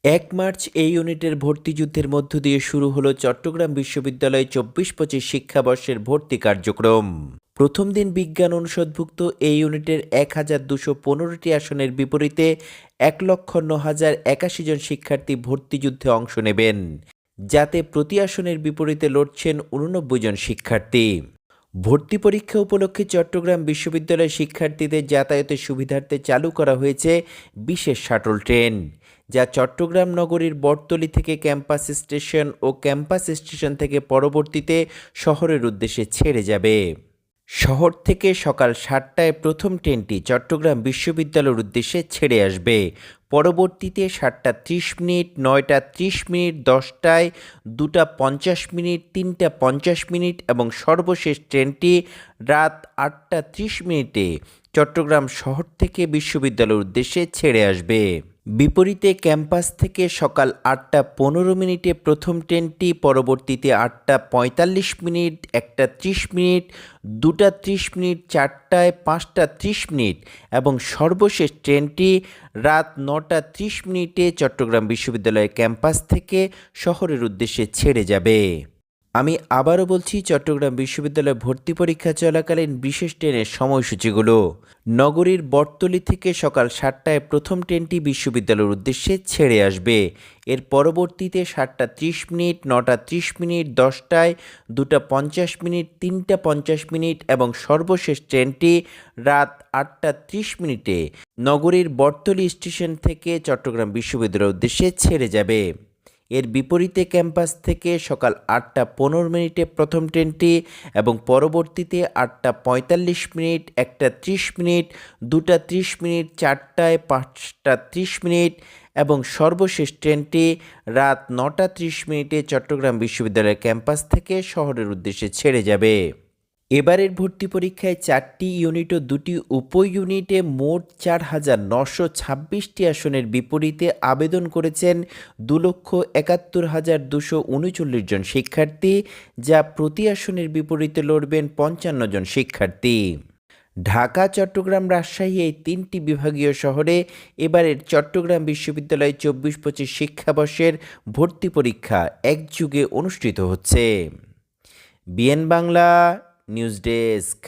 ১ March এই ইউনিটের ভর্তিযুদ্ধের মধ্য দিয়ে শুরু হলো চট্টগ্রাম বিশ্ববিদ্যালয়ে ২৪-২৫ শিক্ষাবর্ষের ভর্তি কার্যক্রম। প্রথম দিন বিজ্ঞান অনুষদভুক্ত এই ইউনিটের ১,২১৫টি আসনের বিপরীতে ১,০৯,০৮১ জন শিক্ষার্থী ভর্তিযুদ্ধে অংশ নেবেন, যাতে প্রতি আসনের বিপরীতে লড়ছেন ৮৯ জন শিক্ষার্থী। ভর্তি পরীক্ষা উপলক্ষে চট্টগ্রাম বিশ্ববিদ্যালয়ের শিক্ষার্থীদের যাতায়াতের সুবিধার্থে চালু করা হয়েছে বিশেষ শাটল ট্রেন, যা চট্টগ্রাম নগরীর বটতলী থেকে ক্যাম্পাস স্টেশন ও ক্যাম্পাস স্টেশন থেকে পরবর্তীতে শহরের উদ্দেশ্যে ছেড়ে যাবে। শহর থেকে সকাল ৭টায় প্রথম ট্রেনটি চট্টগ্রাম বিশ্ববিদ্যালয়ের উদ্দেশ্যে ছেড়ে আসবে। পরবর্তীতে ৭টা ৩০ মিনিট, ৯টা ৩০ মিনিট, ১০টায়, ২টা ৫০ মিনিট, ৩টা ৫০ মিনিট এবং সর্বশেষ ট্রেনটি রাত ৮টা ৩০ মিনিটে চট্টগ্রাম শহর থেকে বিশ্ববিদ্যালয়ের উদ্দেশ্যে ছেড়ে আসবে। বিপরীতে ক্যাম্পাস থেকে সকাল ৮টা ১৫ মিনিটে প্রথম ট্রেনটি, পরবর্তীতে ৮টা ৪৫ মিনিট, ১টা ৩০ মিনিট, ২টা ৩০ মিনিট, ৪টায়, ৫টা ৩০ মিনিট এবং সর্বশেষ ট্রেনটি রাত ৯টা ৩০ মিনিটে চট্টগ্রাম বিশ্ববিদ্যালয়ের ক্যাম্পাস থেকে শহরের উদ্দেশ্যে ছেড়ে যাবে। আমি আবারও বলছি, চট্টগ্রাম বিশ্ববিদ্যালয়ে ভর্তি পরীক্ষা চলাকালীন বিশেষ ট্রেনের সময়সূচিগুলো। নগরীর বটতলী থেকে সকাল ৭টায় প্রথম ট্রেনটি বিশ্ববিদ্যালয়ের উদ্দেশ্যে ছেড়ে আসবে। এর পরবর্তীতে ৭টা ৩০ মিনিট, ৯টা ৩০ মিনিট, ১০টায়, ২টা ৫০ মিনিট, ৩টা ৫০ মিনিট এবং সর্বশেষ ট্রেনটি রাত ৮টা ৩০ মিনিটে নগরীর বটতলী স্টেশন থেকে চট্টগ্রাম বিশ্ববিদ্যালয়ের উদ্দেশ্যে ছেড়ে যাবে। এর বিপরীতে ক্যাম্পাস থেকে সকাল ৮টা ১৫ মিনিটে প্রথম ট্রেনটি এবং পরবর্তীতে ৮টা ৪৫ মিনিট, ১টা ৩০ মিনিট, ২টা ৩০ মিনিট, ৪টায়, ৫টা ৩০ মিনিট এবং সর্বশেষ ট্রেনটি রাত ৯টা ৩০ মিনিটে চট্টগ্রাম বিশ্ববিদ্যালয়ের ক্যাম্পাস থেকে শহরের উদ্দেশ্যে ছেড়ে যাবে। এবারের ভর্তি পরীক্ষায় ৪টি ইউনিট ও ২টি উপ ইউনিটে মোট ৪,৯২৬টি আসনের বিপরীতে আবেদন করেছেন ২,৭১,২৩৯ জন শিক্ষার্থী, যা প্রতি আসনের বিপরীতে লড়বেন ৫৫ জন শিক্ষার্থী। ঢাকা, চট্টগ্রাম, রাজশাহী এই ৩টি বিভাগীয় শহরে এবারের চট্টগ্রাম বিশ্ববিদ্যালয়ে ২৪-২৫ শিক্ষাবর্ষের ভর্তি পরীক্ষা একযুগে অনুষ্ঠিত হচ্ছে। BN Bangla news desk.